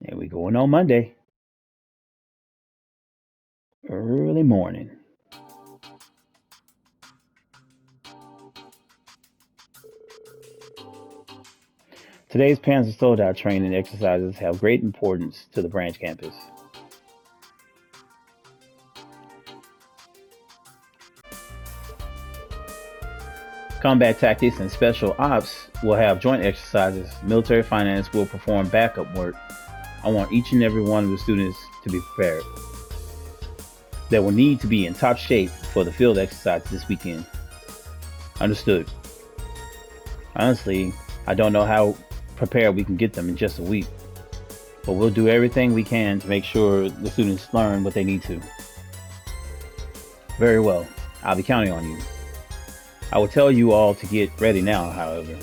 And we going on Monday, early morning. Today's Panzer Soldat training exercises have great importance to the branch campus. Combat tactics and special ops will have joint exercises. Military finance will perform backup work. I want each and every one of the students to be prepared. They will need to be in top shape for the field exercise this weekend. Understood. Honestly, I don't know how prepared we can get them in just a week, but we'll do everything we can to make sure the students learn what they need to. Very well. I'll be counting on you. I will tell you all to get ready now, however.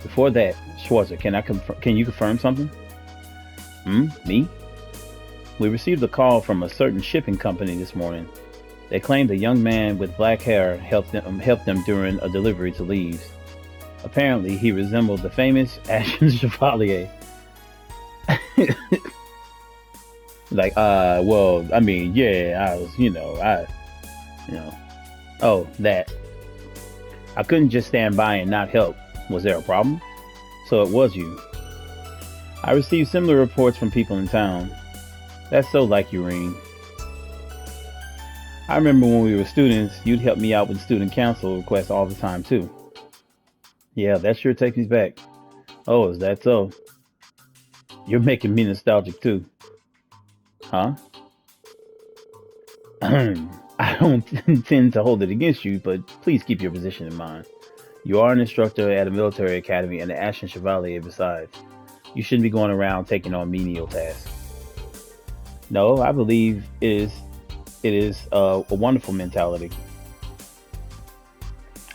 Before that, Schwarzer, can you confirm something? Me? We received a call from a certain shipping company this morning. They claimed a young man with black hair helped them during a delivery to leaves. Apparently, he resembled the famous Ashen Chevalier. Well, I mean, yeah, I was, oh, that. I couldn't just stand by and not help. Was there a problem? So it was you. I received similar reports from people in town. That's so like you, Reen. I remember when we were students, you'd help me out with student council requests all the time, too. Yeah, that sure takes me back. Oh, is that so? You're making me nostalgic, too. Huh? I don't intend to hold it against you, but please keep your position in mind. You are an instructor at a military academy and an Ashen Chevalier besides. You shouldn't be going around taking on menial tasks. No, I believe it is a wonderful mentality.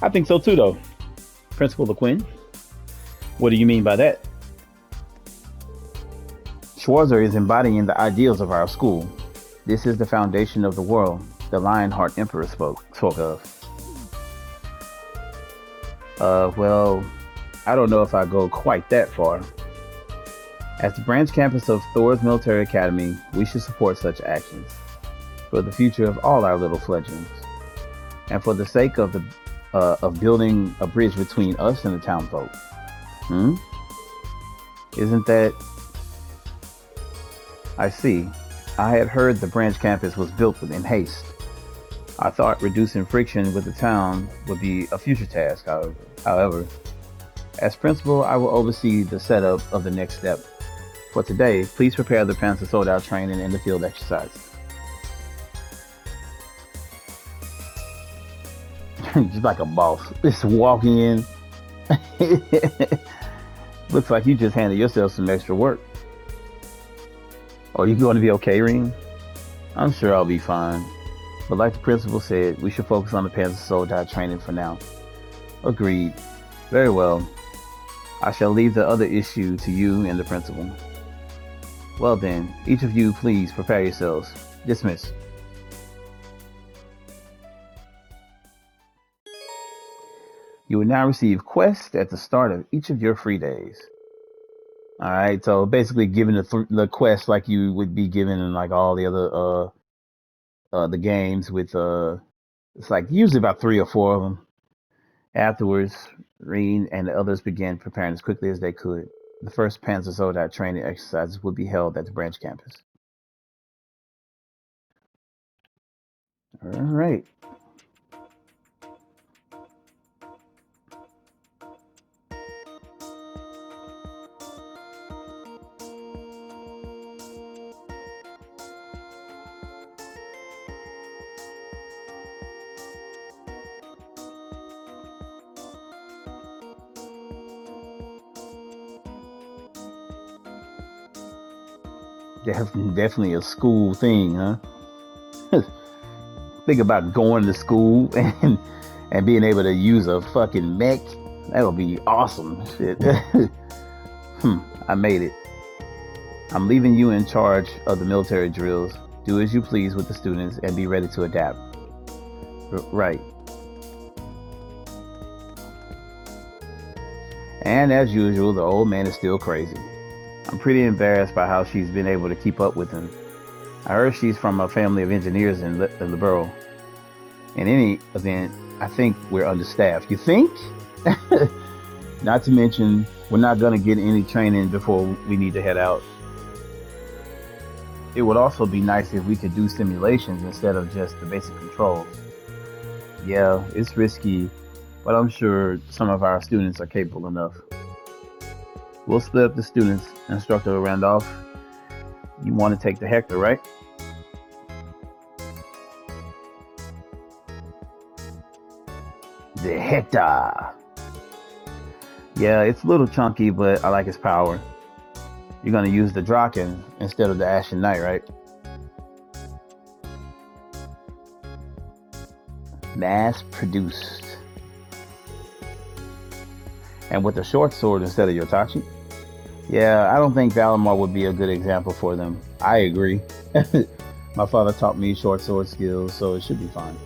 I think so too, though. Principal LeQuinn, what do you mean by that? Schwarzer is embodying the ideals of our school. This is the foundation of the world the Lionheart Emperor spoke of. Well, I don't know if I go quite that far. As the branch campus of Thor's Military Academy, we should support such actions for the future of all our little fledglings, and for the sake of building a bridge between us and the townfolk. Hmm? Isn't that? I see. I had heard the branch campus was built in haste. I thought reducing friction with the town would be a future task, however. As principal, I will oversee the setup of the next step. For today, please prepare the Panzer Soldat training and the field exercises. Just like a boss. Just walking in. Looks like you just handed yourself some extra work. Are you going to be okay, Reem? I'm sure I'll be fine. But like the principal said, we should focus on the Panzer Soldat training for now. Agreed. Very well. I shall leave the other issue to you and the principal. Well then, each of you please prepare yourselves. Dismiss. You will now receive quests at the start of each of your free days. Alright, so basically giving the quest like you would be given in like all the other the games with it's like usually about 3 or 4 of them. Afterwards, Reen and the others began preparing as quickly as they could. The first Panzer Soldat training exercises would be held at the branch campus. All right. Definitely a school thing, huh? Think about going to school and being able to use a fucking mech. That would be awesome. Shit. I made it. I'm leaving you in charge of the military drills. Do as you please with the students and be ready to adapt. Right. And as usual, the old man is still crazy. I'm pretty embarrassed by how she's been able to keep up with him. I heard she's from a family of engineers in the borough. In any event, I think we're understaffed. You think? Not to mention, we're not going to get any training before we need to head out. It would also be nice if we could do simulations instead of just the basic controls. Yeah, it's risky, but I'm sure some of our students are capable enough. We'll split up the students. Instructor Randolph, you want to take the Hector, right? The Hector. Yeah, it's a little chunky, but I like its power. You're going to use the Draken instead of the Ashen Knight, right? Mass produced. And with the short sword instead of Yotachi? Yeah, I don't think Valimar would be a good example for them. I agree. My father taught me short sword skills, so it should be fine.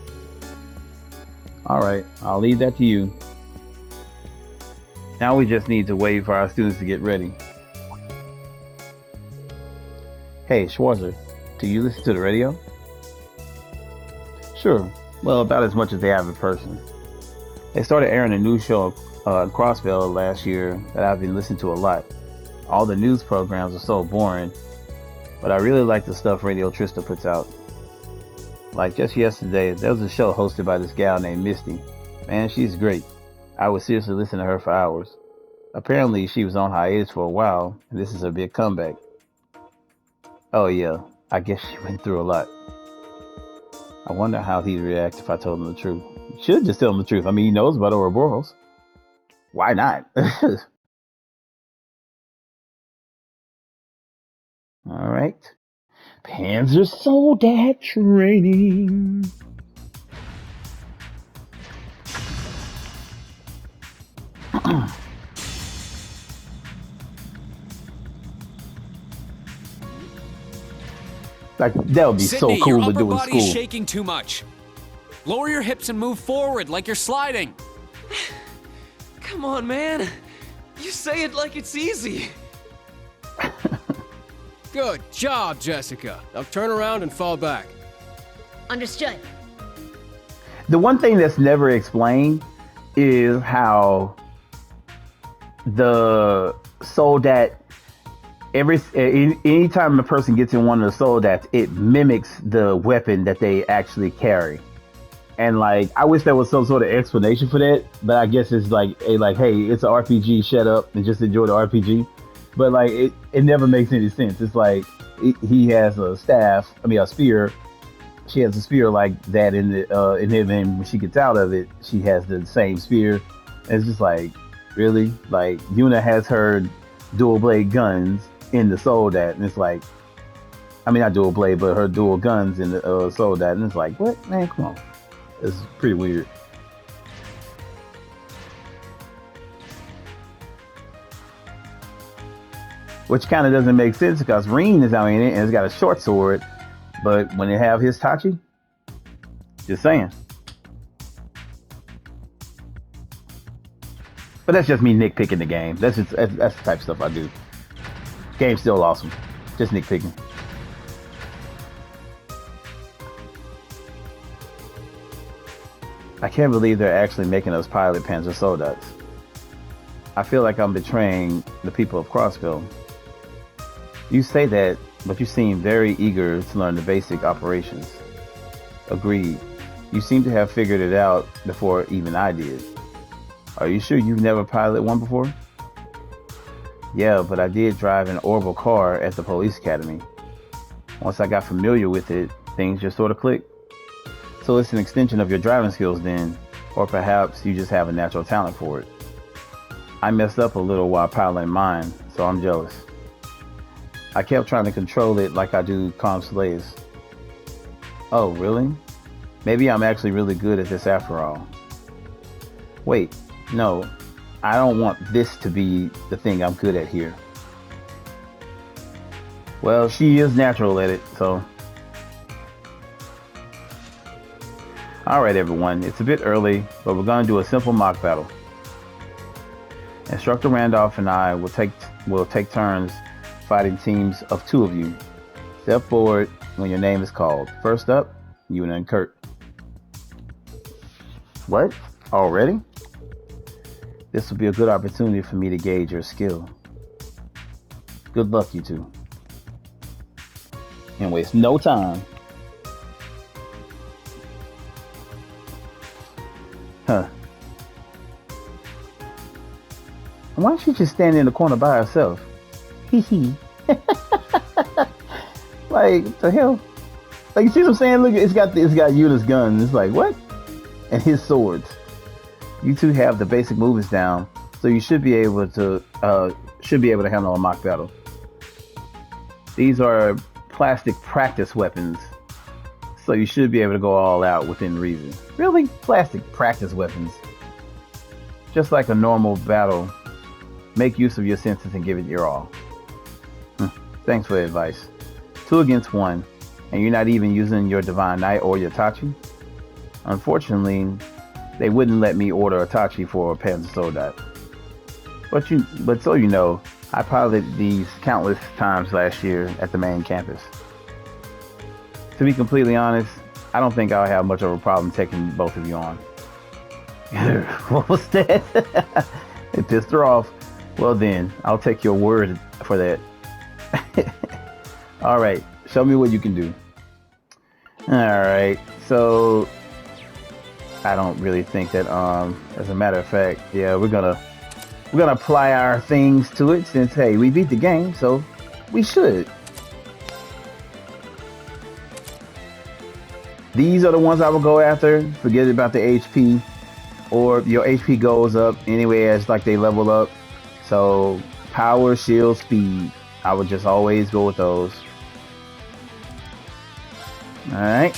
Alright, I'll leave that to you. Now we just need to wait for our students to get ready. Hey, Schwarzer, do you listen to the radio? Sure. Well, about as much as they have in person. They started airing a new show in Crossville last year that I've been listening to a lot. All the news programs are so boring, but I really like the stuff Radio Trista puts out. Like just yesterday, there was a show hosted by this gal named Misty. Man, she's great. I would seriously listen to her for hours. Apparently, she was on hiatus for a while, and this is her big comeback. Oh yeah, I guess she went through a lot. I wonder how he'd react if I told him the truth. You should just tell him the truth. I mean, he knows about Ouroboros. Why not? All right. Panzer Soldat training. Like that would be Sydney, so cool your to do in upper body's school. shaking too much. Lower your hips and move forward like you're sliding. Come on, man. You say it like it's easy. Good job, Jessica. Now turn around and fall back. Understood. The one thing that's never explained is how the Soldat, anytime a person gets in one of the Soldats, it mimics the weapon that they actually carry. And like, I wish there was some sort of explanation for that, but I guess it's like, hey, it's an RPG, shut up and just enjoy the RPG. But like, it never makes any sense. It's like, he has a spear. She has a spear like that in him, and when she gets out of it, she has the same spear. And it's just like, really? Like, Yuna has her dual blade guns in the Soldat, and it's like, I mean, not dual blade, but her dual guns in the Soldat, and it's like, what? Man, come on. It's pretty weird. Which kind of doesn't make sense because Reen is out in it and it's got a short sword, but when they have his Tachi, just saying. But that's just me nitpicking the game. That's the type of stuff I do. Game's still awesome. Just nitpicking. I can't believe they're actually making us pilot Panzer Soldats. I feel like I'm betraying the people of Crossville. You say that, but you seem very eager to learn the basic operations. Agreed. You seem to have figured it out before even I did. Are you sure you've never piloted one before? Yeah, but I did drive an orbital car at the police academy. Once I got familiar with it, things just sort of clicked. So it's an extension of your driving skills then, or perhaps you just have a natural talent for it. I messed up a little while piloting mine, so I'm jealous. I kept trying to control it like I do calm slaves. Oh, really? Maybe I'm actually really good at this after all. Wait, no, I don't want this to be the thing I'm good at here. Well, she is natural at it, so. Alright everyone, it's a bit early, but we're going to do a simple mock battle. Instructor Randolph and I will take turns fighting teams of 2 of you. Step forward when your name is called. First up, you and Kurt. What? Already? This will be a good opportunity for me to gauge your skill. Good luck, you two. And waste no time. Huh. Why don't she just stand in the corner by herself? Hee hee. Like, the hell? Like, you see what I'm saying? Look, it's got Yuna's gun. It's like, what? And his swords. You two have the basic movements down, so you should be able to handle a mock battle. These are plastic practice weapons, so you should be able to go all out within reason. Really? Plastic practice weapons. Just like a normal battle, make use of your senses and give it your all. Thanks for the advice. 2 against 1, and you're not even using your Divine Knight or your Tachi? Unfortunately, they wouldn't let me order a Tachi for a Panzer Soldat. But so you know, I piloted these countless times last year at the main campus. To be completely honest, I don't think I'll have much of a problem taking both of you on. What was that? It pissed her off. Well then, I'll take your word for that. Alright, show me what you can do. Alright, so I don't really think that as a matter of fact, yeah, we're gonna apply our things to it since hey, we beat the game, so we should. These are the ones I will go after. Forget about the HP, or your HP goes up anyway as like they level up. So power, shield, speed, I would just always go with those. All right.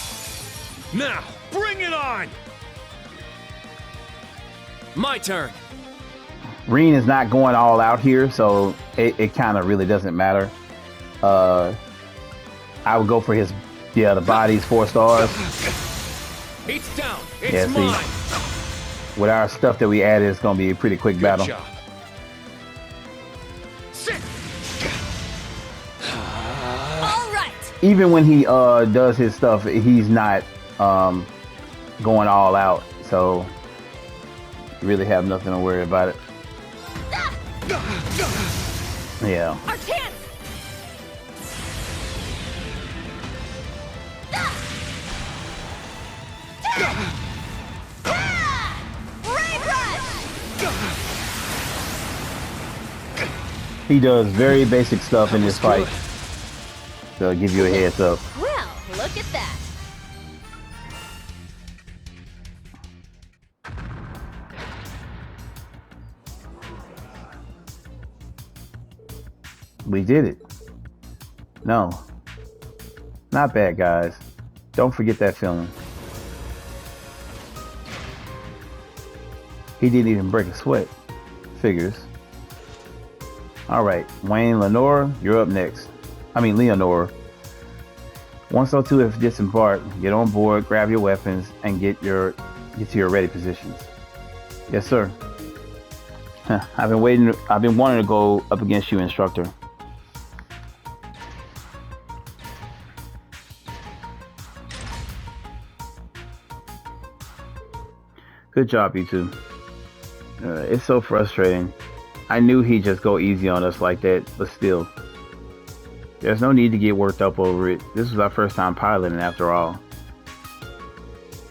Now, bring it on! My turn. Reen is not going all out here, so it kind of really doesn't matter. I would go for his, the body's 4 stars. It's down. It's Yeah, see. mine. With our stuff that we added, it's gonna be a pretty quick battle. Job. Sit. All right. Even when he does his stuff, he's not going all out, so you really have nothing to worry about it. Yeah. Our chance. Rain rush. He does very basic stuff in this fight. So I'll give you a heads up. Well, look at that. We did it. No. Not bad, guys. Don't forget that feeling. He didn't even break a sweat. Figures. Alright, Wayne, Lenore, you're up next. I mean, Leonore. Once or two have disembarked, get on board, grab your weapons, and get to your ready positions. Yes, sir. I've been wanting to go up against you, instructor. Good job, you two. It's so frustrating. I knew he'd just go easy on us like that, but still. There's no need to get worked up over it. This was our first time piloting after all.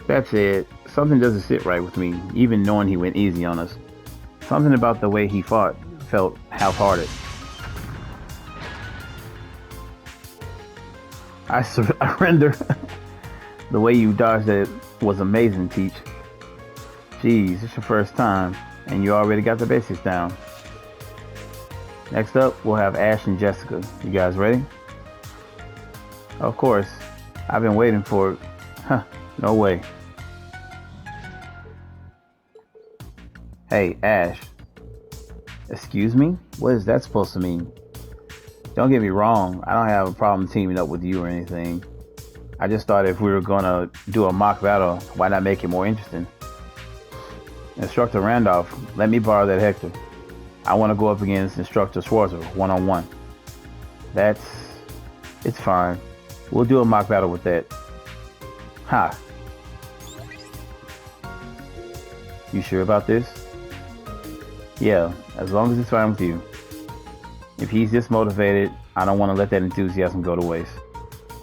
That said, something doesn't sit right with me, even knowing he went easy on us. Something about the way he fought felt half-hearted. I surrender. The way you dodged it was amazing, Teach. Jeez, it's your first time, and you already got the basics down. Next up, we'll have Ash and Jessica. You guys ready? Of course. I've been waiting for it. Huh, no way. Hey, Ash. Excuse me? What is that supposed to mean? Don't get me wrong, I don't have a problem teaming up with you or anything. I just thought if we were gonna do a mock battle, why not make it more interesting? Instructor Randolph, let me borrow that Hector. I want to go up against Instructor Schwarzer one-on-one. That's... It's fine. We'll do a mock battle with that. Ha. You sure about this? Yeah, as long as it's fine with you. If he's this motivated, I don't want to let that enthusiasm go to waste.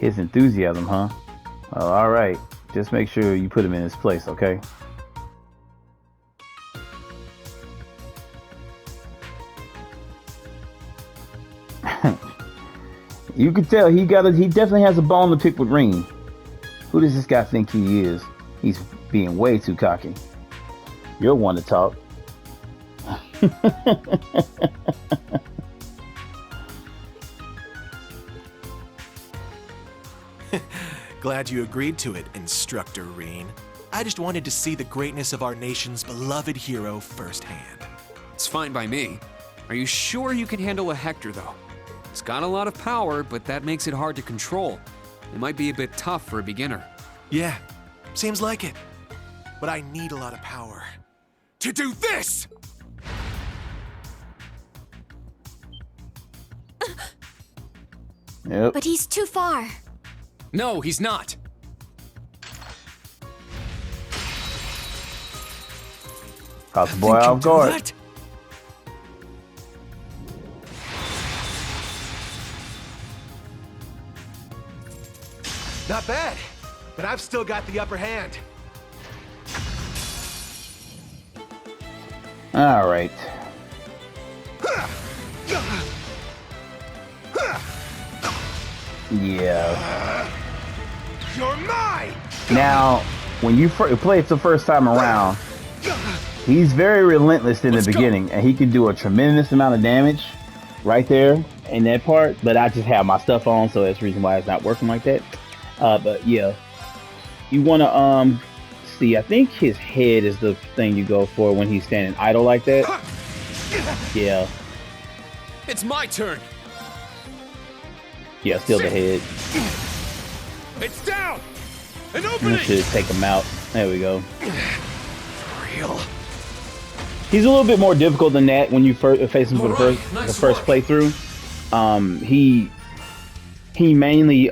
His enthusiasm, huh? Well, alright. Just make sure you put him in his place, okay? You can tell he definitely has a bone to pick with Ring. Who does this guy think he is? He's being way too cocky. You're one to talk. Glad you agreed to it, Instructor Reen. I just wanted to see the greatness of our nation's beloved hero firsthand. It's fine by me. Are you sure you can handle a Hector, though? He's got a lot of power, but that makes it hard to control. It might be a bit tough for a beginner. Yeah, seems like it. But I need a lot of power to do this! Yep. But he's too far. No, he's not. Caught the boy off guard. That? Not bad, but I've still got the upper hand. All right. Yeah. You're mine! Now, when you play it the first time around, he's very relentless in the beginning, and he can do a tremendous amount of damage right there in that part. But I just have my stuff on, so that's the reason why it's not working like that. But yeah, you want to see. I think his head is the thing you go for when he's standing idle like that. Yeah. It's my turn. Yeah, still the head. It's down. An And opening. should take him out. There we go. Real. He's a little bit more difficult than that when you face him for the first playthrough. He mainly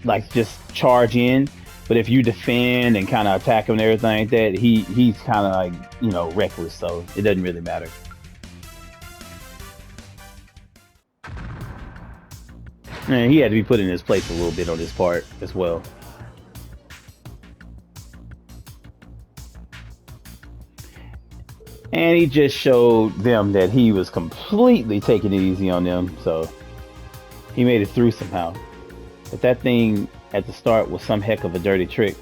like just charge in, but if you defend and kind of attack him and everything like that, he's kind of like, you know, reckless, so it doesn't really matter. And he had to be put in his place a little bit on this part as well. And he just showed them that he was completely taking it easy on them, so he made it through somehow. But that thing at the start was some heck of a dirty trick.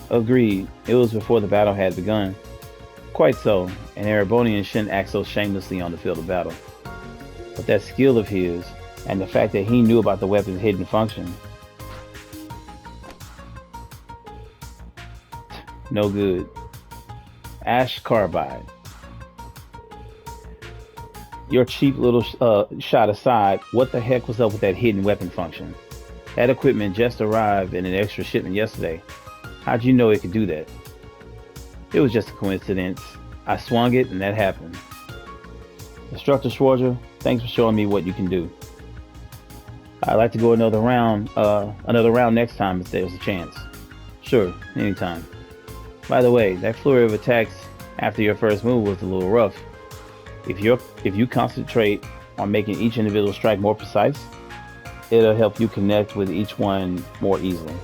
Agreed, it was before the battle had begun. Quite so, an Erebonian shouldn't act so shamelessly on the field of battle. But that skill of his, and the fact that he knew about the weapon's hidden function. No good. Ash Carbide. Your cheap little shot aside, what the heck was up with that hidden weapon function? That equipment just arrived in an extra shipment yesterday. How'd you know it could do that? It was just a coincidence. I swung it and that happened. Instructor Schwarzer, thanks for showing me what you can do. I'd like to go another round next time if there's a chance. Sure, anytime. By the way, that flurry of attacks after your first move was a little rough. If you concentrate on making each individual strike more precise, it'll help you connect with each one more easily.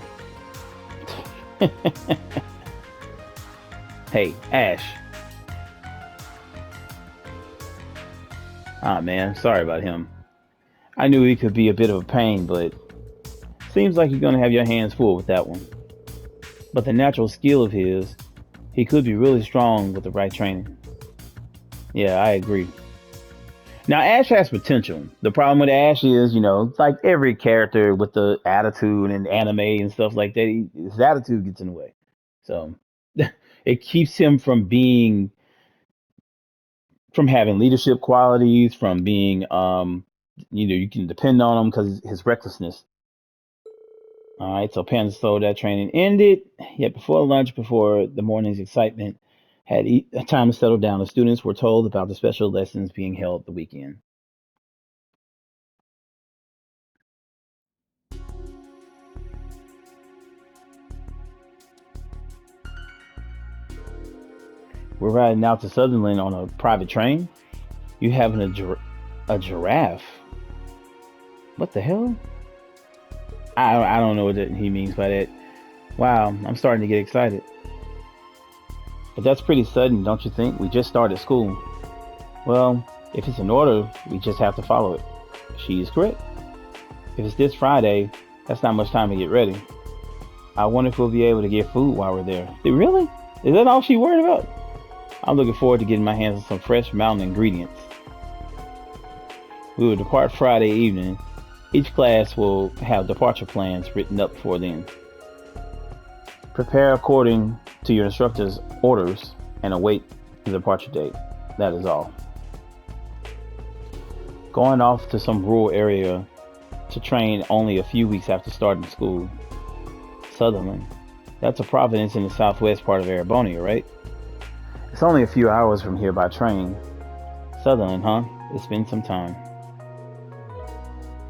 Hey, Ash. Ah man, sorry about him. I knew he could be a bit of a pain, but seems like you're gonna have your hands full with that one. But the natural skill of his, he could be really strong with the right training. Yeah, I agree. Now, Ash has potential. The problem with Ash is, you know, like every character with the attitude and anime and stuff like that, his attitude gets in the way. So it keeps him from having leadership qualities, from being, you can depend on him because his recklessness. All right, so Panzer Soldat training ended. Yet before lunch, before the morning's excitement had time to settle down, the students were told about the special lessons being held the weekend. We're riding out to Sutherland on a private train. You having a giraffe? What the hell? I don't know what he means by that. Wow, I'm starting to get excited. But that's pretty sudden, don't you think? We just started school. Well, if it's an order, we just have to follow it. She is correct. If it's this Friday, that's not much time to get ready. I wonder if we'll be able to get food while we're there. Really? Is that all she's worried about? I'm looking forward to getting my hands on some fresh mountain ingredients. We will depart Friday evening. Each class will have departure plans written up for then. Prepare according to your instructor's orders and await the departure date. That is all. Going off to some rural area to train only a few weeks after starting school. Sutherland. That's a province in the southwest part of Arabonia, right? It's only a few hours from here by train. Sutherland, huh? It's been some time.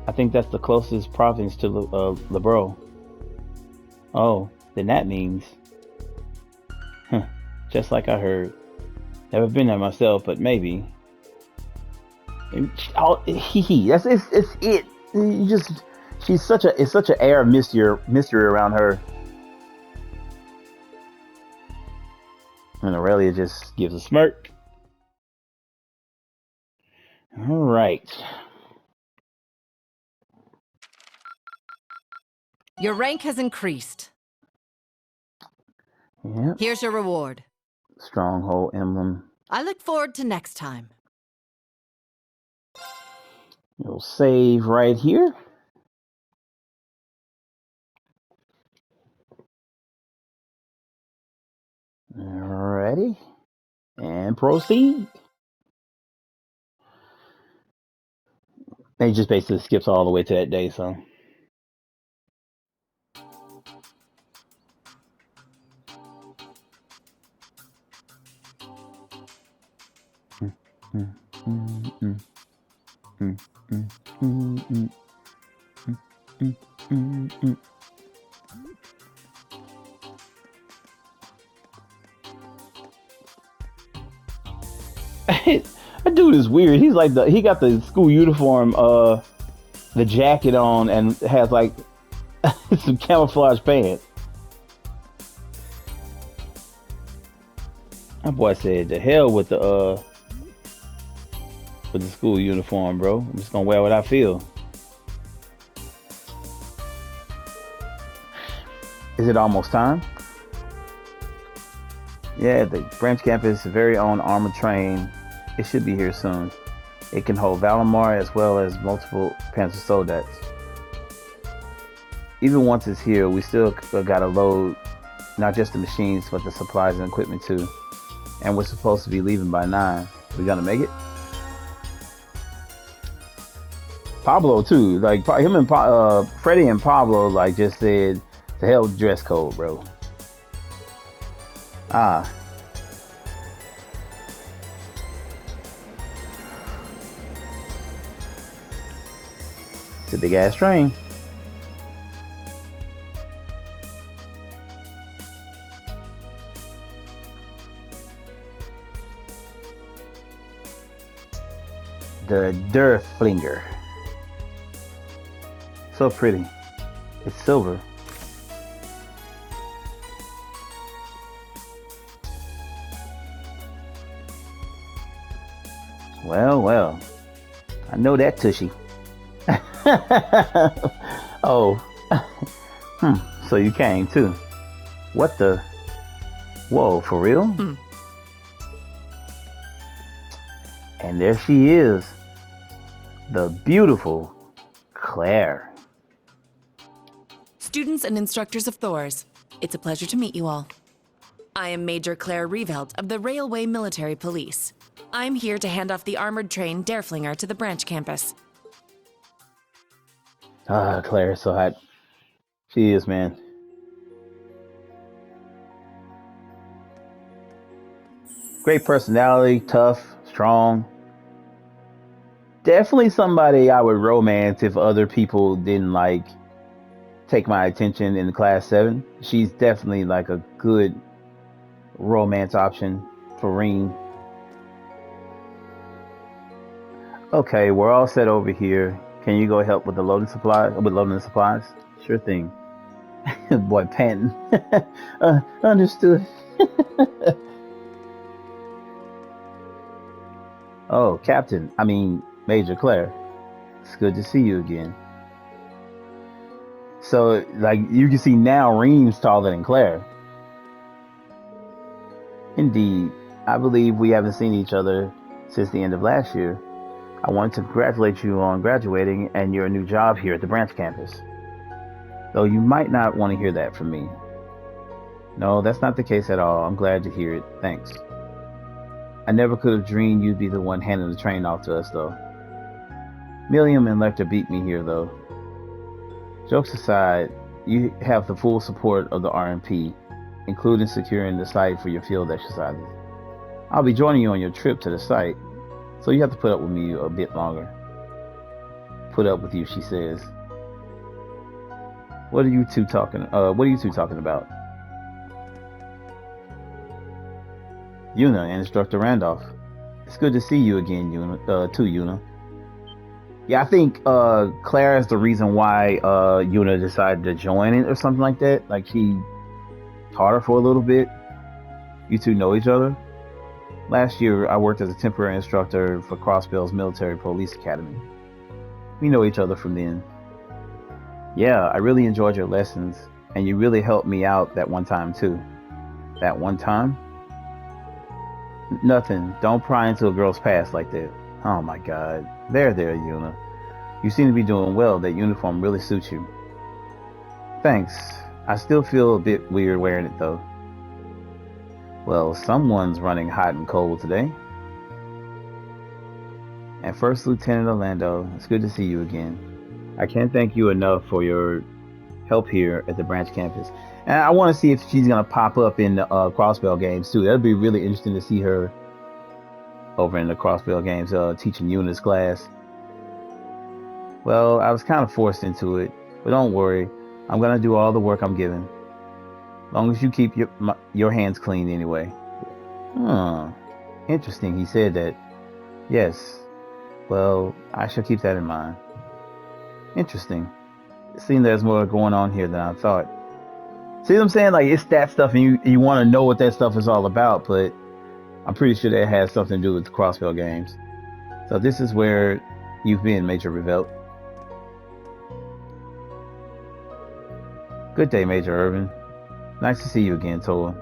I think that's the closest province to Lebro. Oh, then that means... just like I heard. Never been there myself, but maybe. Oh, that's it's it. You just... It's such an air of mystery around her. And Aurelia just gives a smirk. All right. Your rank has increased. Yep. Here's your reward. Stronghold emblem. I look forward to next time. You'll save right here. Alrighty. And proceed. And it just basically skips all the way to that day, so. That dude is weird. He's like he got the school uniform, the jacket on, and has like some camouflage pants. That boy said, "The hell with the school uniform, bro. I'm just gonna wear what I feel." Is it almost time? Yeah, the branch campus' very own armored train. It should be here soon. It can hold Valimar as well as multiple Panzer Soldats. Even once it's here, we still gotta load not just the machines, but the supplies and equipment too. And we're supposed to be leaving by 9. We gonna make it? Pablo too, like him and Freddie and Pablo, like just said, "The hell with dress code, bro." Ah. It's a big ass train. The Derfflinger. So pretty. It's silver. Well. I know that tushy. Oh. So you came too. What the? Whoa, for real? And there she is. The beautiful Claire. Students and instructors of Thor's, it's a pleasure to meet you all. I am Major Claire Reevelt of the Railway Military Police. I'm here to hand off the armored train Derfflinger to the branch campus. Ah, Claire is so hot. She is, man. Great personality, tough, strong. Definitely somebody I would romance if other people didn't like take my attention in class 7. She's definitely like a good romance option for Reem. Okay, we're all set over here. Can you go help with the loading supplies? With loading the supplies? Sure thing. Boy, panting. Understood. Oh, Captain. I mean, Major Claire. It's good to see you again. So, like, you can see now Reem's taller than Claire. Indeed. I believe we haven't seen each other since the end of last year. I want to congratulate you on graduating and your new job here at the branch campus. Though you might not want to hear that from me. No, that's not the case at all. I'm glad to hear it. Thanks. I never could have dreamed you'd be the one handing the train off to us, though. Milliam and Lecter beat me here, though. Jokes aside, you have the full support of the RMP, including securing the site for your field exercises. I'll be joining you on your trip to the site, so you have to put up with me a bit longer. Put up with you, she says. What are you two talking about? Yuna and Instructor Randolph. It's good to see you again, Yuna. Yeah, I think Claire is the reason why Yuna decided to join it or something like that. Like, she taught her for a little bit. You two know each other. Last year, I worked as a temporary instructor for Crossbell's Military Police Academy. We know each other from then. Yeah, I really enjoyed your lessons, and you really helped me out that one time, too. That one time? Nothing. Don't pry into a girl's past like that. Oh my god. There, Yuna. You seem to be doing well. That uniform really suits you. Thanks. I still feel a bit weird wearing it, though. Well, someone's running hot and cold today. And First Lieutenant Orlando, it's good to see you again. I can't thank you enough for your help here at the branch campus. And I want to see if she's going to pop up in the Crossbell games, too. That'd be really interesting to see her over in the Crossbell games teaching Yuna's class. Well, I was kind of forced into it, but don't worry. I'm going to do all the work I'm given. Long as you keep your hands clean anyway. Interesting he said that. Yes. Well, I shall keep that in mind. Interesting. It seems there's more going on here than I thought. See what I'm saying? Like, it's that stuff, and you want to know what that stuff is all about, but I'm pretty sure that has something to do with the Crossbell games. So this is where you've been, Major Revelt. Good day, Major Irvin. Nice to see you again, Toa.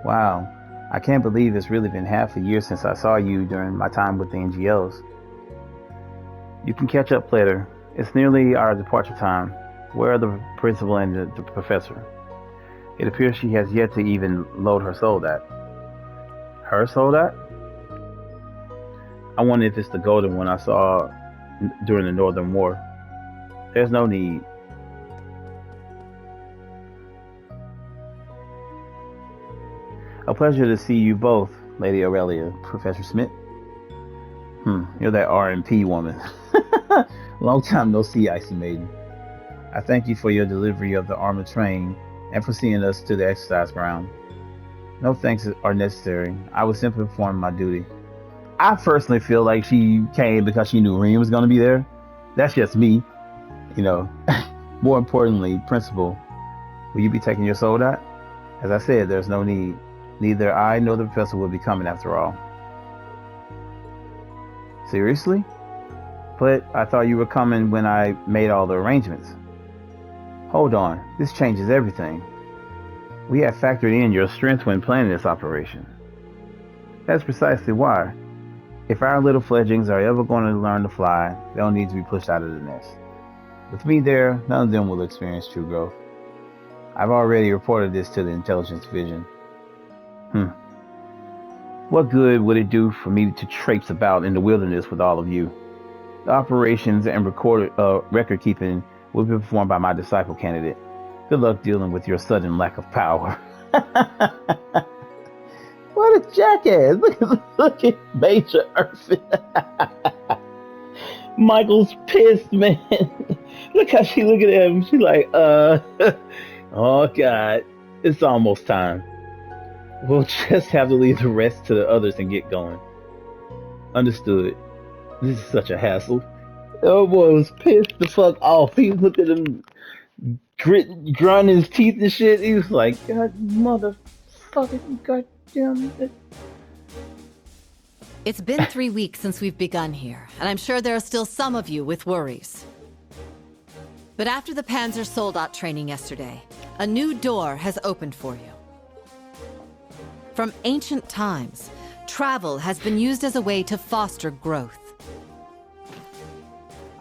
Wow, I can't believe it's really been half a year since I saw you during my time with the NGLs. You can catch up later. It's nearly our departure time. Where are the principal and the professor? It appears she has yet to even load her Soldat. Her Soldat? I wonder if it's the golden one I saw during the Northern War. There's no need. A pleasure to see you both, Lady Aurelia, Professor Smith. You're that RMP woman. Long time no see, Icy Maiden. I thank you for your delivery of the armored train and for seeing us to the exercise ground. No thanks are necessary. I was simply performing my duty. I personally feel like she came because she knew Reem was going to be there. That's just me. You know, more importantly, Principal, will you be taking your Soldat? As I said, there's no need. Neither I nor the professor will be coming after all. Seriously? But I thought you were coming when I made all the arrangements. Hold on, this changes everything. We have factored in your strength when planning this operation. That's precisely why. If our little fledglings are ever going to learn to fly, they'll need to be pushed out of the nest. With me there, none of them will experience true growth. I've already reported this to the intelligence division. What good would it do for me to traipse about in the wilderness with all of you? The operations and record keeping will be performed by my disciple candidate. Good luck dealing with your sudden lack of power. What a jackass. Look at Major Irvin. Michael's pissed, man. Look how she looking at him. She's like, oh God, it's almost time. We'll just have to leave the rest to the others and get going. Understood. This is such a hassle. Oh boy was pissed the fuck off. He looked at him grinding his teeth and shit. He was like, God motherfucking goddamn it. It's been 3 weeks since we've begun here, and I'm sure there are still some of you with worries. But after the Panzer Soldat training yesterday, a new door has opened for you. From ancient times, travel has been used as a way to foster growth.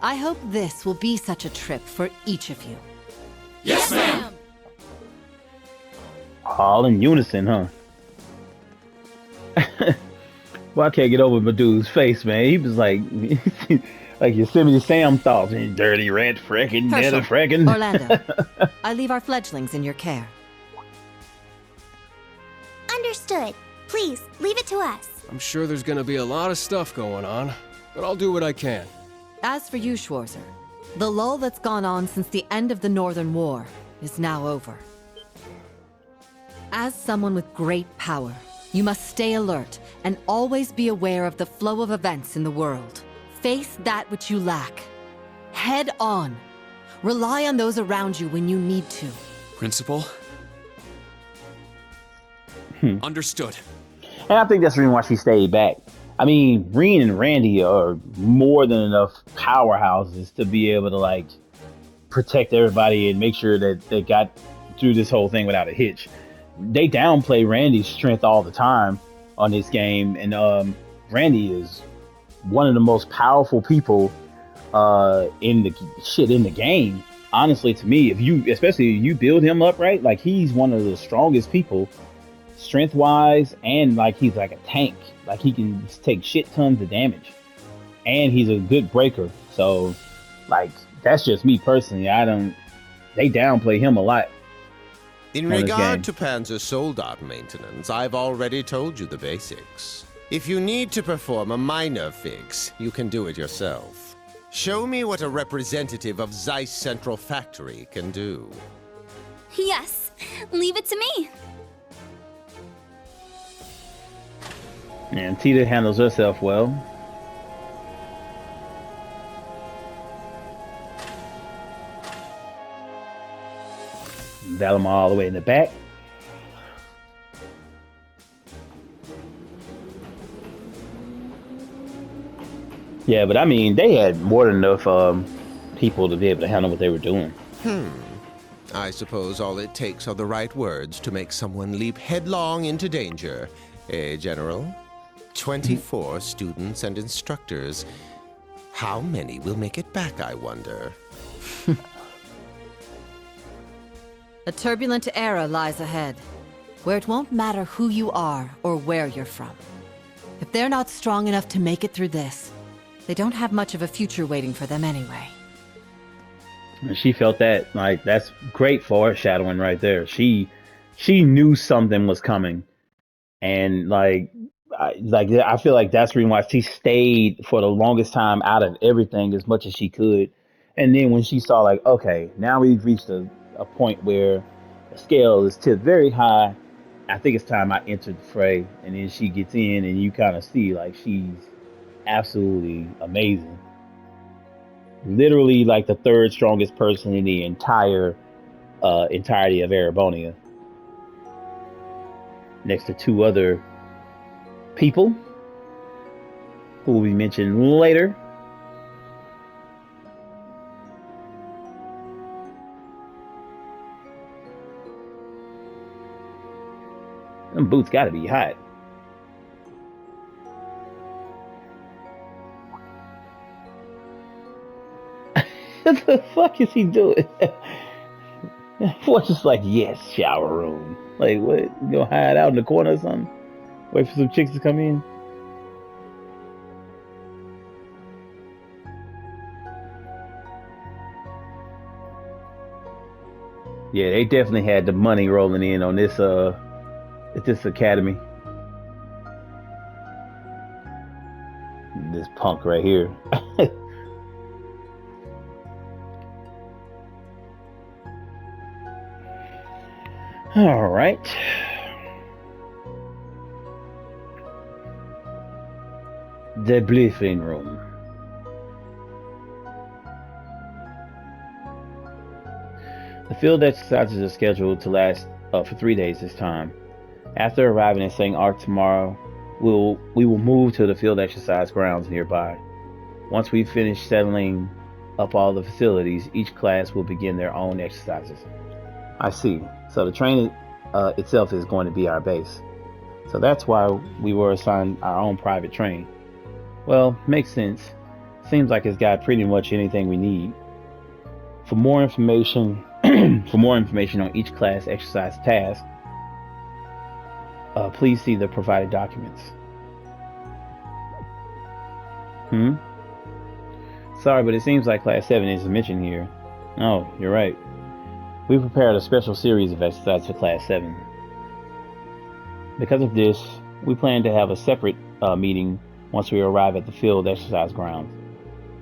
I hope this will be such a trip for each of you. Yes, ma'am! All in unison, huh? Well, I can't get over my dude's face, man. He was like, like Yosemite Sam thoughts. Dirty rat frickin', Herschel, dead frickin'. Orlando, I leave our fledglings in your care. Understood. Please, leave it to us. I'm sure there's gonna be a lot of stuff going on, but I'll do what I can. As for you, Schwarzer, the lull that's gone on since the end of the Northern War is now over. As someone with great power, you must stay alert and always be aware of the flow of events in the world. Face that which you lack. Head on. Rely on those around you when you need to. Principal? Understood. And I think that's the reason why she stayed back. I mean, Reen and Randy are more than enough powerhouses to be able to, like, protect everybody and make sure that they got through this whole thing without a hitch. They downplay Randy's strength all the time on this game, and Randy is one of the most powerful people in the game. Honestly, to me, especially if you build him up right, like he's one of the strongest people, strength wise, and like he's like a tank. Like he can take shit tons of damage, and he's a good breaker. So, like that's just me personally. They downplay him a lot. In regard to Panzer Soldat maintenance, I've already told you the basics. If you need to perform a minor fix, you can do it yourself. Show me what a representative of Zeiss Central Factory can do. Yes, leave it to me. And Tita handles herself well. Valimar all the way in the back. Yeah, but I mean, they had more than enough people to be able to handle what they were doing. I suppose all it takes are the right words to make someone leap headlong into danger. Eh, General? 24 students and instructors. How many will make it back, I wonder? A turbulent era lies ahead, where it won't matter who you are or where you're from. If they're not strong enough to make it through this, they don't have much of a future waiting for them anyway. And she felt that, like, that's great foreshadowing right there. She knew something was coming, and I feel like that's the reason why she stayed for the longest time out of everything as much as she could. And then when she saw, like, okay, now we've reached a point where the scale is tipped very high, I think it's time I entered the fray. And then she gets in, and you kind of see, like, she's absolutely amazing. Literally, like, the third strongest person in the entirety of Erebonia, next to two other people who will be mentioned later. Them boots gotta be hot. What the fuck is he doing? What's just like, yes, shower room. Like, what? You gonna hide out in the corner or something? Wait for some chicks to come in? Yeah, they definitely had the money rolling in on this at this academy. This punk right here. All right. The briefing room. The field exercises are scheduled to last for 3 days this time. After arriving in St. Arc tomorrow, we will move to the field exercise grounds nearby. Once we finish settling up all the facilities, each class will begin their own exercises. I see. So the train itself is going to be our base. So that's why we were assigned our own private train. Well, makes sense. Seems like it's got pretty much anything we need. For more information, on each class exercise task, please see the provided documents. Sorry, but it seems like Class 7 isn't mentioned here. Oh, you're right. We prepared a special series of exercises for Class 7. Because of this, we plan to have a separate meeting once we arrive at the field exercise grounds.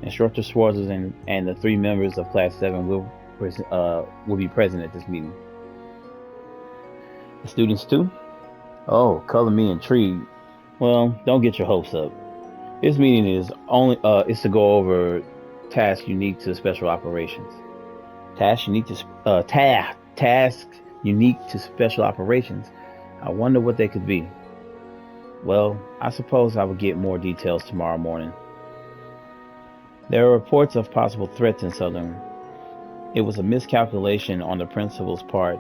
Instructor Schwarzer and the 3 members of Class 7 will be present at this meeting. The students too? Oh, color me intrigued. Well, don't get your hopes up. This meeting is to go over tasks unique to special operations. Tasks unique to special operations. I wonder what they could be. Well, I suppose I will get more details tomorrow morning. There are reports of possible threats in Southern. It was a miscalculation on the principal's part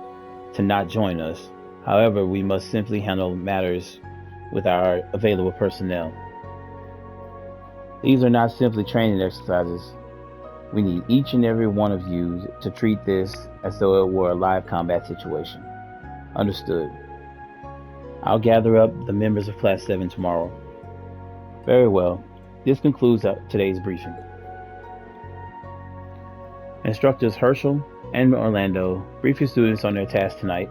to not join us. However, we must simply handle matters with our available personnel. These are not simply training exercises. We need each and every one of you to treat this as though it were a live combat situation. Understood. I'll gather up the members of Class 7 tomorrow. Very well. This concludes today's briefing. Instructors Herschel and Orlando, brief your students on their tasks tonight.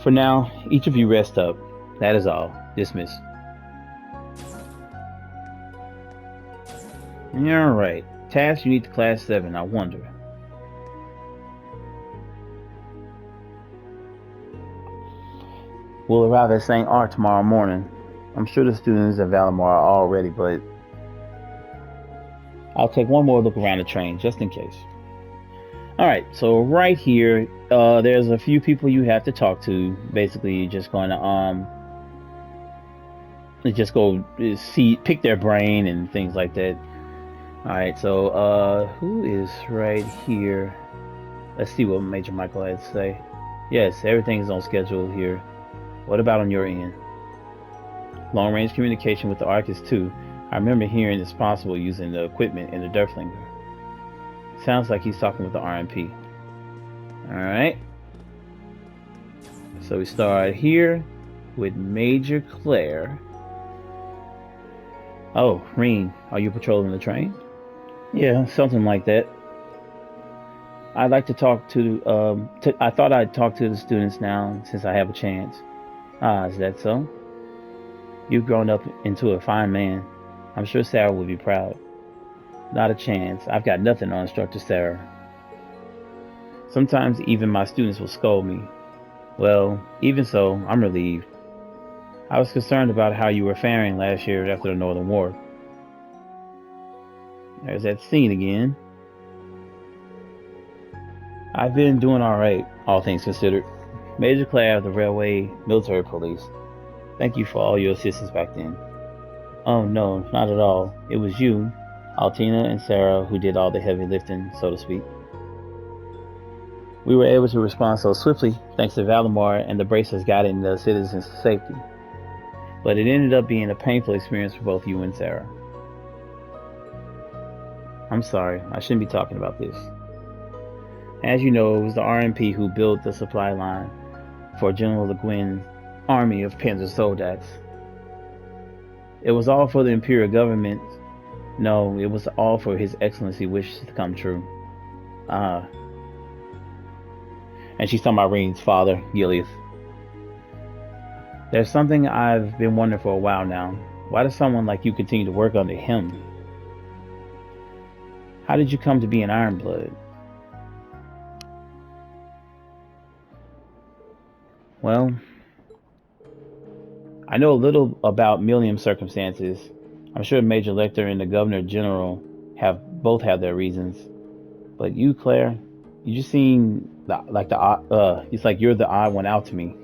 For now, each of you rest up. That is all. Dismiss. Alright. Task unique to Class 7, I wonder. We'll arrive at St. Arc tomorrow morning. I'm sure the students at Valimar are all ready, but I'll take one more look around the train, just in case. Alright, so right here, there's a few people you have to talk to. Basically, you're just going to just go pick their brain and things like that. Alright, so who is right here? Let's see what Major Michael had to say. Yes, everything's on schedule here. What about on your end? Long-range communication with the Arcus 2. I remember hearing it's possible using the equipment in the Derfflinger. Sounds like he's talking with the RMP. Alright. So we start here with Major Claire. Oh, Reen, are you patrolling the train? Yeah, something like that. I'd like to talk I thought I'd talk to the students now, since I have a chance. Ah, is that so? You've grown up into a fine man. I'm sure Sarah will be proud. Not a chance. I've got nothing on Instructor Sarah. Sometimes even my students will scold me. Well, even so, I'm relieved. I was concerned about how you were faring last year after the Northern War. There's that scene again. I've been doing alright, all things considered. Major Claire of the Railway Military Police. Thank you for all your assistance back then. Oh no, not at all. It was you, Altina and Sarah, who did all the heavy lifting, so to speak. We were able to respond so swiftly thanks to Valimar and the bracelets guiding the citizens to safety. But it ended up being a painful experience for both you and Sarah. I'm sorry, I shouldn't be talking about this. As you know, it was the RMP who built the supply line for General Le Guin's army of Panzer Soldats. It was all for the Imperial government. No, it was all for His Excellency wishes to come true. And she's talking about Reen's father, Gileath. There's something I've been wondering for a while now. Why does someone like you continue to work under him? How did you come to be an Ironblood? Well, I know a little about Millium circumstances. I'm sure Major Lecter and the Governor General both have their reasons. But you, Claire, you just seem it's like you're the odd one out to me.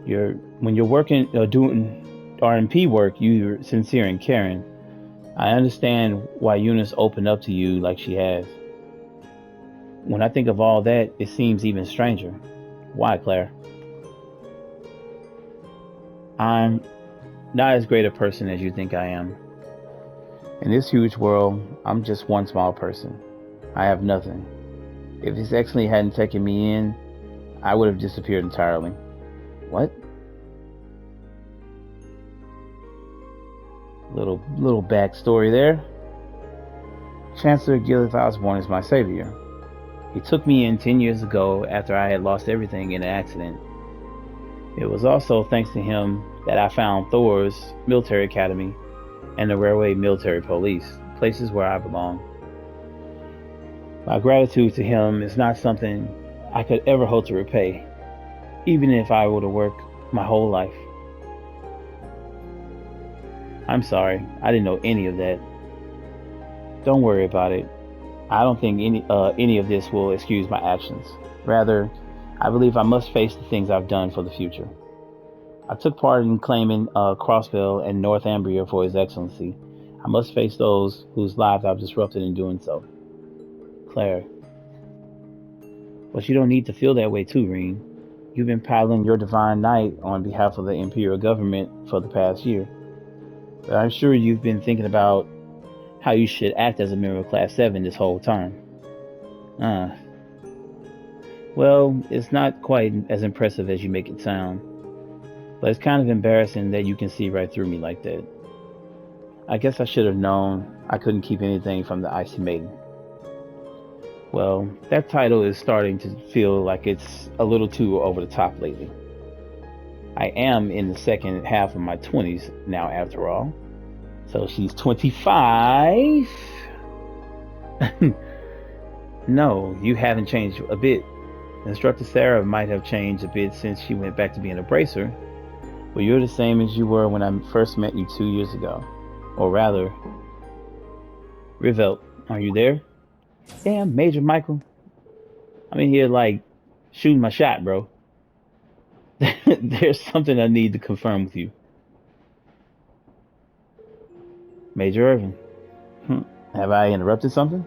When you're working, doing RMP work, you're sincere and caring. I understand why Eunice opened up to you like she has. When I think of all that, it seems even stranger. Why, Claire? I'm not as great a person as you think I am. In this huge world, I'm just one small person. I have nothing. If His Excellency hadn't taken me in, I would have disappeared entirely. What? Little backstory there. Chancellor Gilith Osborne is my savior. He took me in 10 years ago after I had lost everything in an accident. It was also thanks to him that I found Thor's military academy and the Railway Military Police, places where I belong. My gratitude to him is not something I could ever hope to repay, even if I were to work my whole life. I'm sorry, I didn't know any of that. Don't worry about it. I don't think any of this will excuse my actions. Rather, I believe I must face the things I've done for the future. I took part in claiming Crossville and Northumbria for His Excellency. I must face those whose lives I've disrupted in doing so. Claire. But you don't need to feel that way too, Reen. You've been piloting your divine knight on behalf of the Imperial government for the past year. But I'm sure you've been thinking about how you should act as a member of Class 7 this whole time. Well, it's not quite as impressive as you make it sound. But it's kind of embarrassing that you can see right through me like that. I guess I should have known I couldn't keep anything from the Icy Maiden. Well, that title is starting to feel like it's a little too over the top lately. I am in the second half of my 20s now, after all. So she's 25. No, you haven't changed a bit. Instructor Sarah might have changed a bit since she went back to being a bracer, but you're the same as you were when I first met you 2 years ago. Or rather, Rivelt, are you there? Damn, Major Michael. I'm in here like shooting my shot, bro. There's something I need to confirm with you. Major Irvin. Have I interrupted something?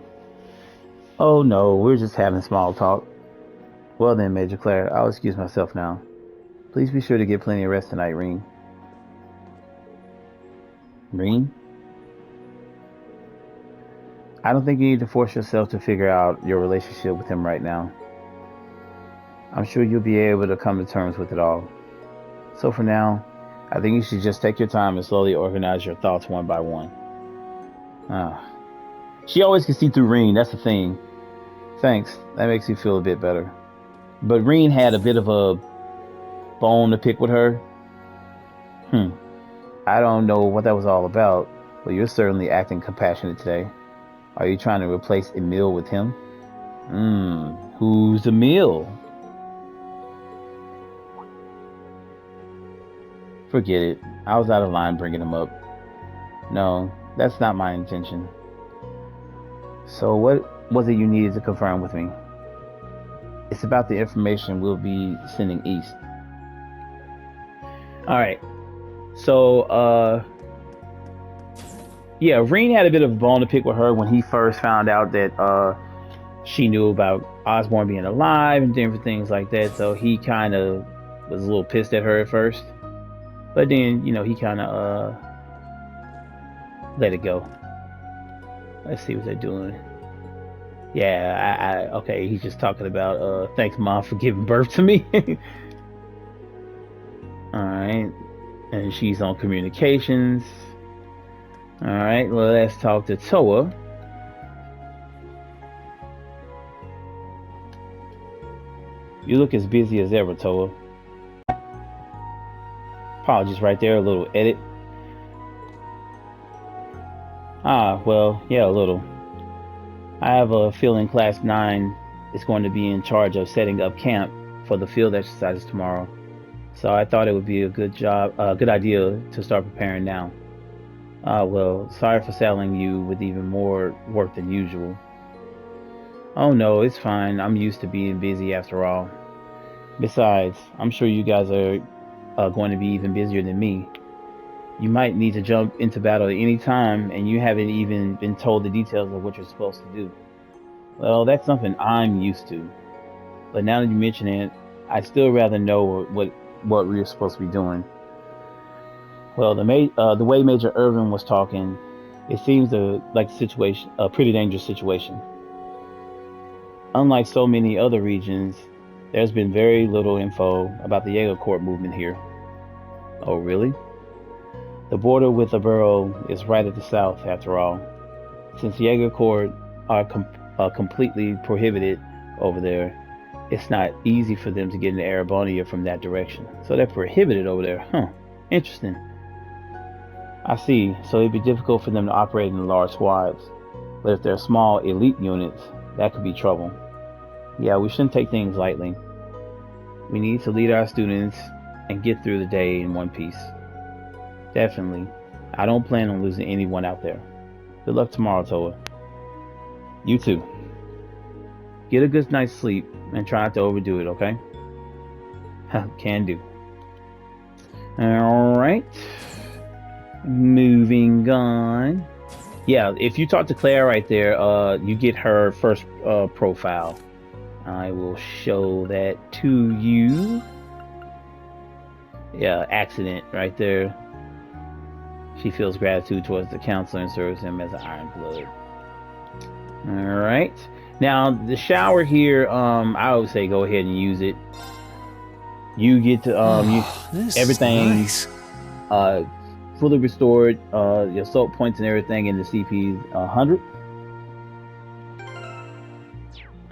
Oh no, we're just having small talk. Well then, Major Claire, I'll excuse myself now. Please be sure to get plenty of rest tonight, Reen. Reen? I don't think you need to force yourself to figure out your relationship with him right now. I'm sure you'll be able to come to terms with it all. So for now, I think you should just take your time and slowly organize your thoughts one by one. She always can see through Reen, that's the thing. Thanks, that makes me feel a bit better. But Reen had a bit of a bone to pick with her. I don't know what that was all about, but you're certainly acting compassionate today. Are you trying to replace Emil with him? Who's Emil? Forget it. I was out of line bringing him up. No, that's not my intention. So what was it you needed to confirm with me? It's about the information we'll be sending east. Alright. So, yeah, Reen had a bit of a bone to pick with her when he first found out that she knew about Osborne being alive and different things like that. So he kind of was a little pissed at her at first. But then, he kind of let it go. Let's see what they're doing. Yeah, okay, he's just talking about, thanks, Mom, for giving birth to me. Alright. And she's on communications. Alright, well, let's talk to Toa. You look as busy as ever, Toa. Apologies right there, a little edit. Well, yeah, a little. I have a feeling Class 9 is going to be in charge of setting up camp for the field exercises tomorrow. So I thought it would be a good idea to start preparing now. Well, sorry for saddling you with even more work than usual. Oh no, it's fine. I'm used to being busy after all. Besides, I'm sure you guys are going to be even busier than me. You might need to jump into battle at any time, and you haven't even been told the details of what you're supposed to do. Well, that's something I'm used to. But now that you mention it, I'd still rather know what we're supposed to be doing. Well, the way Major Irvin was talking, it seems like a pretty dangerous situation. Unlike so many other regions, there's been very little info about the Jaeger Corps movement here. Oh, really? The border with the borough is right at the south, after all. Since Jaeger Corps are completely prohibited over there, it's not easy for them to get into Arabonia from that direction. So they're prohibited over there. Huh. Interesting. I see. So it'd be difficult for them to operate in large swaths. But if they're small elite units, that could be trouble. Yeah, we shouldn't take things lightly. We need to lead our students and get through the day in one piece. Definitely. I don't plan on losing anyone out there. Good luck tomorrow, Toa. You too. Get a good night's sleep and try not to overdo it, okay? Can do. Alright. Moving on. Yeah, if you talk to Claire right there, you get her first profile. I will show that to you. Yeah, accident right there. She feels gratitude towards the counselor and serves him as an Iron Blood. Alright. Now, the shower here, I would say go ahead and use it. You get to, everything nice. Fully restored, your soap points and everything in the CP 100.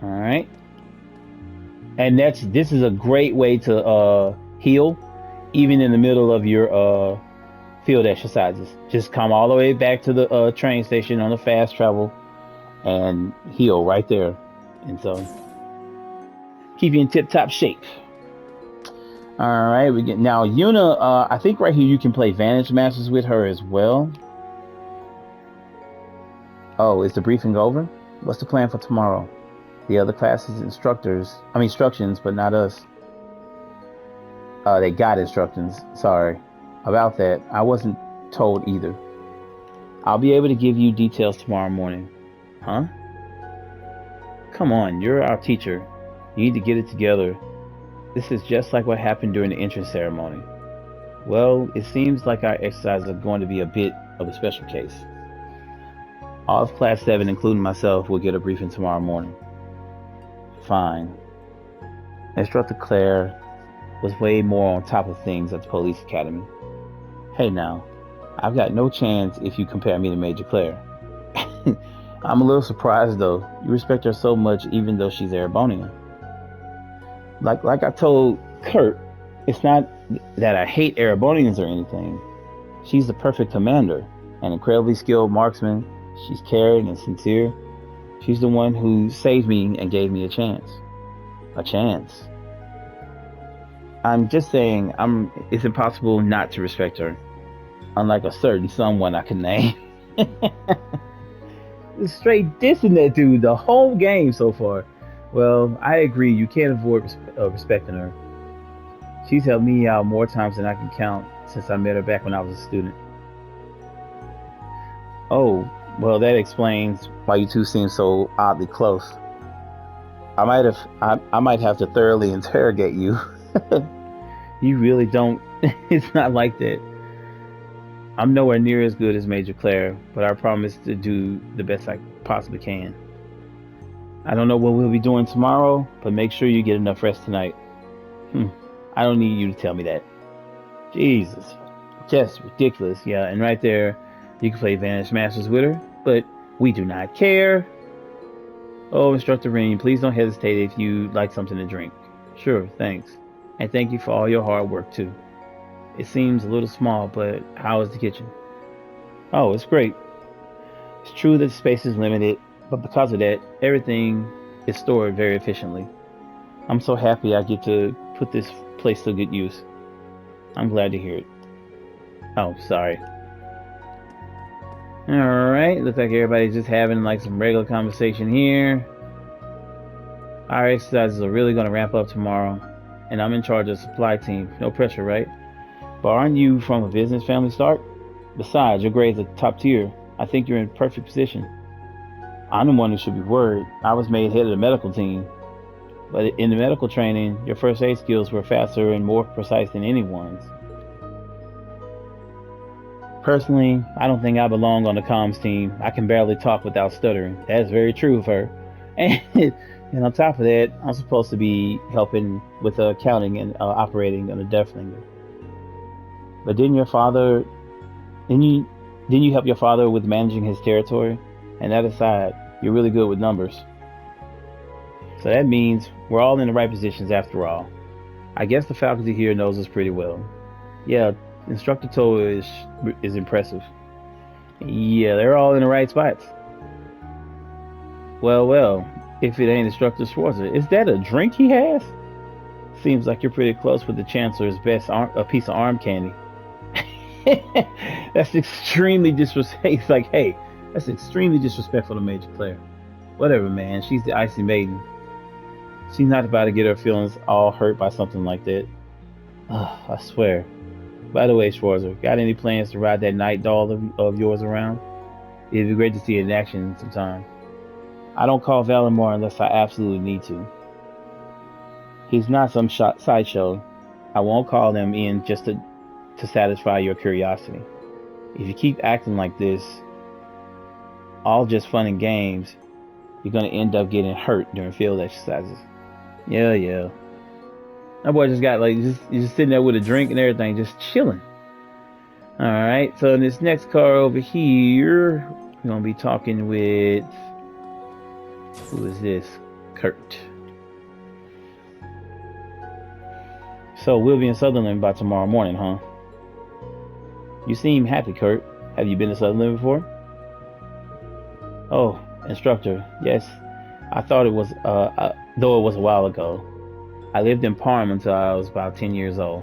Alright. And this is a great way to heal, even in the middle of your field exercises. Just come all the way back to the train station on the fast travel and heal right there. And so keep you in tip-top shape. Alright, we get now Yuna, I think right here you can play Vantage matches with her as well. Oh, is the briefing over? What's the plan for tomorrow? The other classes instructions, but not us. They got instructions, sorry. About that, I wasn't told either. I'll be able to give you details tomorrow morning. Huh? Come on, you're our teacher. You need to get it together. This is just like what happened during the entrance ceremony. Well, it seems like our exercises are going to be a bit of a special case. All of Class 7, including myself, will get a briefing tomorrow morning. Fine. Instructor Claire was way more on top of things at the police academy. Hey now, I've got no chance if you compare me to Major Claire. I'm a little surprised though. You respect her so much even though she's Erebonian. Like I told Kurt, it's not that I hate Erebonians or anything. She's the perfect commander, an incredibly skilled marksman. She's caring and sincere. She's the one who saved me and gave me a chance. A chance. I'm just saying, it's impossible not to respect her. Unlike a certain someone I can name. Straight dissing that dude the whole game so far. Well, I agree, you can't avoid respecting her. She's helped me out more times than I can count since I met her back when I was a student. Oh, well, that explains why you two seem so oddly close. I might have to thoroughly interrogate you. You really don't. It's not like that. I'm nowhere near as good as Major Claire, but I promise to do the best I possibly can. I don't know what we'll be doing tomorrow, but make sure you get enough rest tonight. I don't need you to tell me that. Jesus. Just ridiculous. Yeah, and right there, you can play Vantage Masters with her, but we do not care. Oh, Instructor Ring, please don't hesitate if you'd like something to drink. Sure, thanks. And thank you for all your hard work, too. It seems a little small, but how is the kitchen? Oh, it's great. It's true that space is limited, but because of that, everything is stored very efficiently. I'm so happy I get to put this place to good use. I'm glad to hear it. Oh, sorry. Alright, looks like everybody's just having like some regular conversation here. Our exercises are really going to ramp up tomorrow, and I'm in charge of the supply team. No pressure, right? But aren't you from a business family start? Besides, your grades are top tier. I think you're in perfect position. I'm the one who should be worried. I was made head of the medical team. But in the medical training, your first aid skills were faster and more precise than anyone's. Personally, I don't think I belong on the comms team. I can barely talk without stuttering. That's very true of her. And on top of that, I'm supposed to be helping with accounting and operating on the Derfflinger. But didn't you help your father with managing his territory? And that aside, you're really good with numbers. So that means we're all in the right positions after all. I guess the faculty here knows us pretty well. Yeah, Instructor Toa is impressive. Yeah, they're all in the right spots. Well, if it ain't Instructor Schwarzer, is that a drink he has? Seems like you're pretty close with the Chancellor's best a piece of arm candy. That's extremely disrespectful. It's like, hey, that's extremely disrespectful to Major Claire. Whatever, man. She's the Icy Maiden. She's not about to get her feelings all hurt by something like that. I swear. By the way, Schwarzer, got any plans to ride that night doll of yours around? It'd be great to see it in action sometime. I don't call Valimar unless I absolutely need to. He's not some sideshow. I won't call them in just to satisfy your curiosity. If you keep acting like this, all just fun and games, you're gonna end up getting hurt during field exercises. Yeah. That boy just got like just sitting there with a drink and everything, just chilling. Alright, so in this next car over here, we're gonna be talking with, who is this? Kurt. So we'll be in Sutherland by tomorrow morning, huh? You seem happy, Kurt. Have you been to Sutherland before? Oh, instructor, yes. I thought it was, though it was a while ago. I lived in Parm until I was about 10 years old.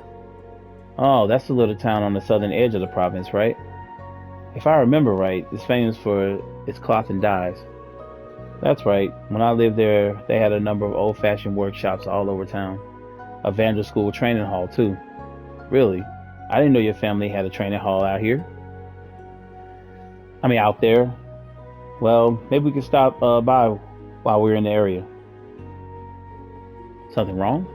Oh, that's the little town on the southern edge of the province, right? If I remember right, it's famous for its cloth and dyes. That's right. When I lived there, they had a number of old-fashioned workshops all over town. A Vandal School training hall, too. Really? I didn't know your family had a training hall out here. Out there. Well, maybe we could stop by while we're in the area. Something wrong?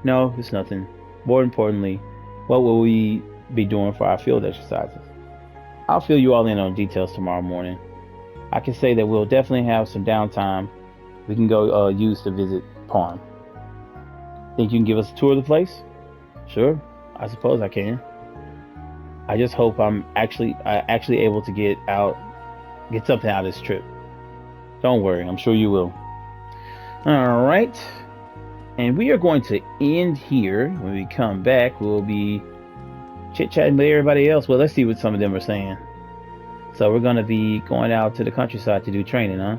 No, it's nothing. More importantly, what will we be doing for our field exercises? I'll fill you all in on details tomorrow morning. I can say that we'll definitely have some downtime we can go use to visit Parm. Think you can give us a tour of the place? Sure, I suppose I can. I just hope I'm actually able to get something out of this trip. Don't worry, I'm sure you will. Alright. And we are going to end here. When we come back, we'll be chit-chatting with everybody else. Well, let's see what some of them are saying. So we're going to be going out to the countryside to do training, huh?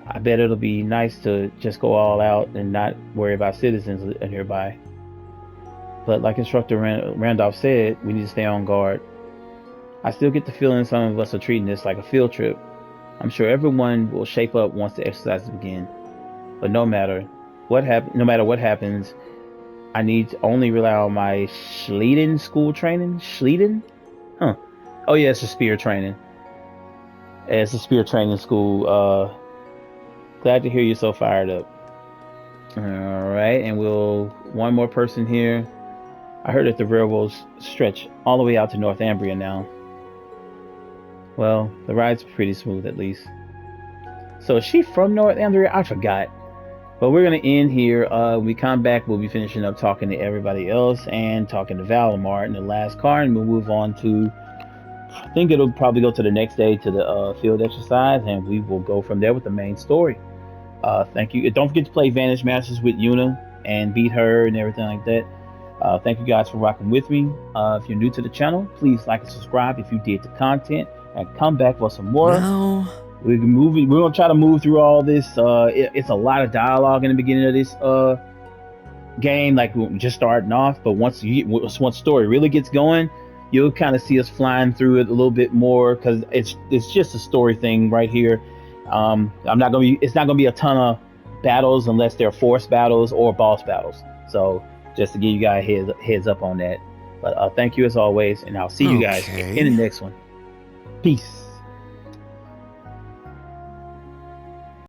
I bet it'll be nice to just go all out and not worry about citizens nearby. But like Instructor Randolph said, we need to stay on guard. I still get the feeling some of us are treating this like a field trip. I'm sure everyone will shape up once the exercises begin. But no matter what happens, I need to only rely on my Schleden school training. Schleden? Huh. Oh yeah, it's a spear training. It's a spear training school. Glad to hear you're so fired up. Alright, and one more person here. I heard that the railroads stretch all the way out to Northumbria now. Well, the ride's pretty smooth at least. So is she from Northumbria? I forgot. But we're going to end here. When we come back, we'll be finishing up talking to everybody else and talking to Valimar in the last car, and we'll move on to, I think it'll probably go to the next day to the field exercise, and we will go from there with the main story. Thank you. Don't forget to play Vanish Masters with Yuna and beat her and everything like that. Thank you guys for rocking with me. If you're new to the channel, please like and subscribe if you did the content, and come back for some more. No. We're gonna try to move through all this. It's a lot of dialogue in the beginning of game, like we're just starting off. But once story really gets going, you'll kind of see us flying through it a little bit more, because it's just a story thing right here. It's not gonna be a ton of battles unless they're forced battles or boss battles. So just to give you guys heads up on that. But thank you as always, and I'll see you guys in the next one. Peace.